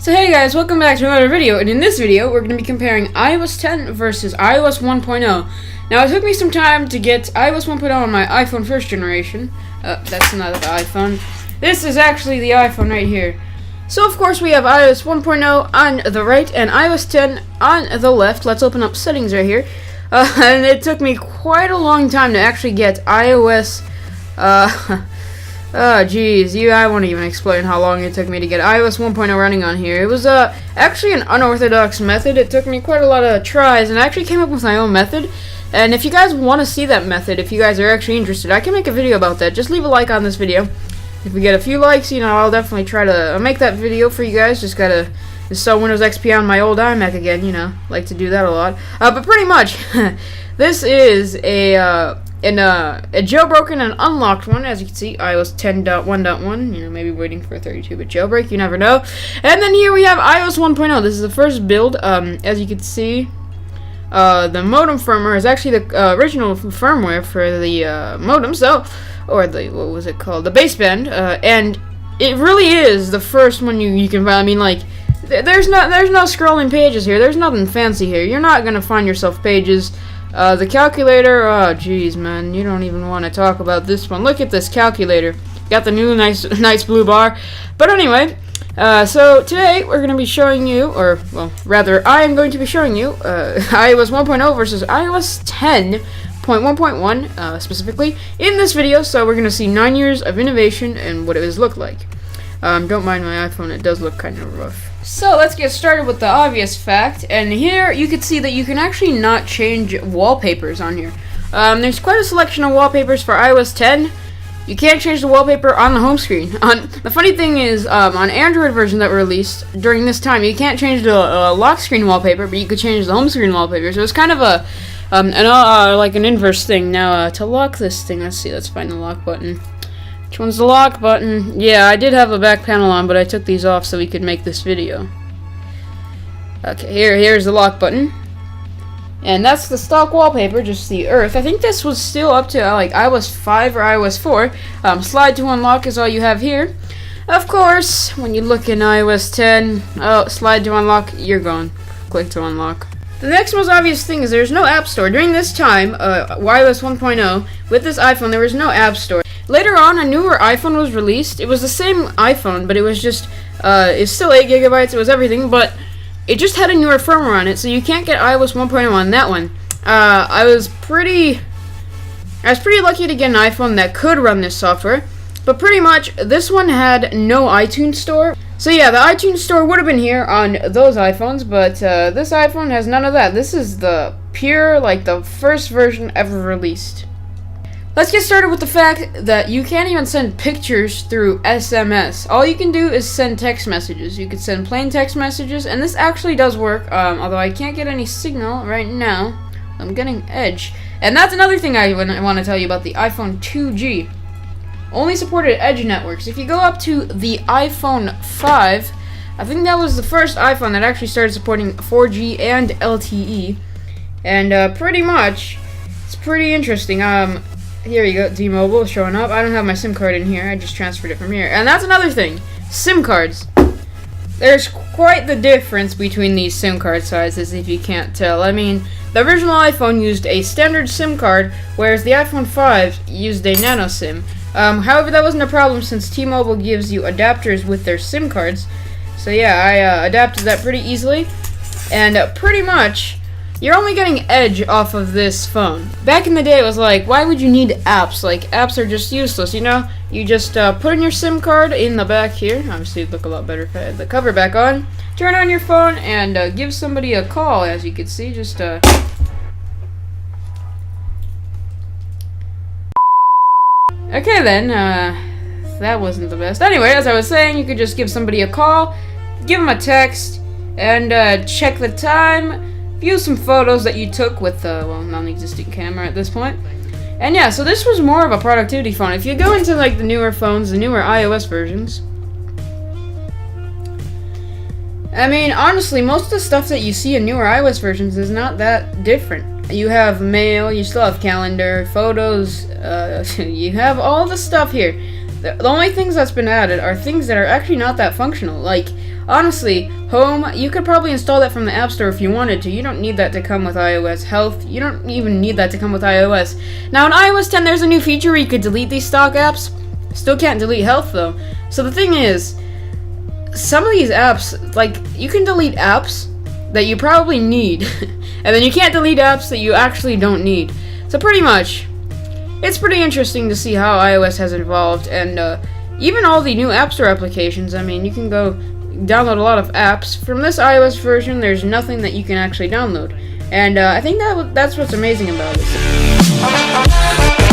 So hey guys, welcome back to another video, and in this video we're going to be comparing iOS 10 versus iOS 1.0. Now it took me some time to get iOS 1.0 on my iPhone first generation. That's not the iPhone. This is actually the iPhone right here. So of course we have iOS 1.0 on the right and iOS 10 on the left. Let's open up settings right here. And it took me quite a long time to actually get iOS... Oh, geez, I won't even explain how long it took me to get iOS 1.0 running on here. It was actually an unorthodox method. It took me quite a lot of tries, and I actually came up with my own method. And if you guys want to see that method, if you guys are actually interested, I can make a video about that. Just leave a like on this video. If we get a few likes, I'll definitely try to make that video for you guys. Just gotta install Windows XP on my old iMac again, like to do that a lot. But pretty much, this is a jailbroken and unlocked one, as you can see, iOS 10.1.1, maybe waiting for a 32-bit jailbreak, you never know. And then here we have iOS 1.0. This is the first build. As you can see, the modem firmware is actually the original firmware for the modem, or the, what was it called, the baseband, and it really is the first one you can find. There's no scrolling pages here, there's nothing fancy here, you're not gonna find yourself pages. The calculator, oh geez man, you don't even want to talk about this one. Look at this calculator. Got the new nice blue bar. But anyway, so today we're going to be showing you, or well, rather I am going to be showing you iOS 1.0 versus iOS 10.1.1 specifically in this video. So we're going to see 9 years of innovation and what it has looked like. Don't mind my iPhone, it does look kind of rough. So let's get started with the obvious fact, and here you can see that you can actually not change wallpapers on here. There's quite a selection of wallpapers for iOS 10. You can't change the wallpaper on the home screen. The funny thing is, on Android version that were released during this time, you can't change the lock screen wallpaper, but you could change the home screen wallpaper. So it's kind of like an inverse thing. Now to lock this thing, let's find the lock button. Which one's the lock button? Yeah, I did have a back panel on, but I took these off so we could make this video. Okay, here's the lock button. And that's the stock wallpaper, just the earth. I think this was still up to like iOS 5 or iOS 4. Slide to unlock is all you have here. Of course, when you look in iOS 10, slide to unlock, you're gone. Click to unlock. The next most obvious thing is there's no app store. During this time, iOS 1.0, with this iPhone, there was no app store. Later on, a newer iPhone was released. It was the same iPhone, but it was just, it's still 8 gigabytes, it was everything, but it just had a newer firmware on it, so you can't get iOS 1.0 on that one. I was pretty lucky to get an iPhone that could run this software, but pretty much, this one had no iTunes store. So yeah, the iTunes store would have been here on those iPhones, but this iPhone has none of that. This is the pure, the first version ever released. Let's get started with the fact that you can't even send pictures through SMS. All you can do is send text messages. You can send plain text messages, and this actually does work, although I can't get any signal right now. I'm getting Edge. And that's another thing I want to tell you about the iPhone 2G. Only supported Edge networks. If you go up to the iPhone 5, I think that was the first iPhone that actually started supporting 4G and LTE. And pretty much, it's pretty interesting. Here you go, T-Mobile showing up. I don't have my SIM card in here, I just transferred it from here. And that's another thing, SIM cards. There's quite the difference between these SIM card sizes, if you can't tell. The original iPhone used a standard SIM card, whereas the iPhone 5 used a nano SIM. However, that wasn't a problem since T-Mobile gives you adapters with their SIM cards. So yeah, I adapted that pretty easily. And pretty much, you're only getting Edge off of this phone. Back in the day, it was like, why would you need apps? Apps are just useless, You just put in your SIM card in the back here. Obviously, it'd look a lot better if I had the cover back on. Turn on your phone and give somebody a call, as you can see. Just, Okay then, that wasn't the best. Anyway, as I was saying, you could just give somebody a call, give them a text, and check the time. View some photos that you took with non-existent camera at this point. And yeah, so this was more of a productivity phone. If you go into the newer phones, the newer iOS versions, honestly, most of the stuff that you see in newer iOS versions is not that different. You have mail, you still have calendar, photos, you have all the stuff here. The only things that's been added are things that are actually not that functional. honestly, Home, you could probably install that from the App Store if you wanted to. You don't need that to come with iOS. Health, you don't even need that to come with iOS. Now in iOS 10, there's a new feature where you could delete these stock apps. Still can't delete Health though. So the thing is, some of these apps, like, you can delete apps that you probably need, and then you can't delete apps that you actually don't need. So pretty much, it's pretty interesting to see how iOS has evolved, and even all the new App Store applications. I mean, you can go download a lot of apps. From this iOS version, there's nothing that you can actually download, and I think that's what's amazing about it.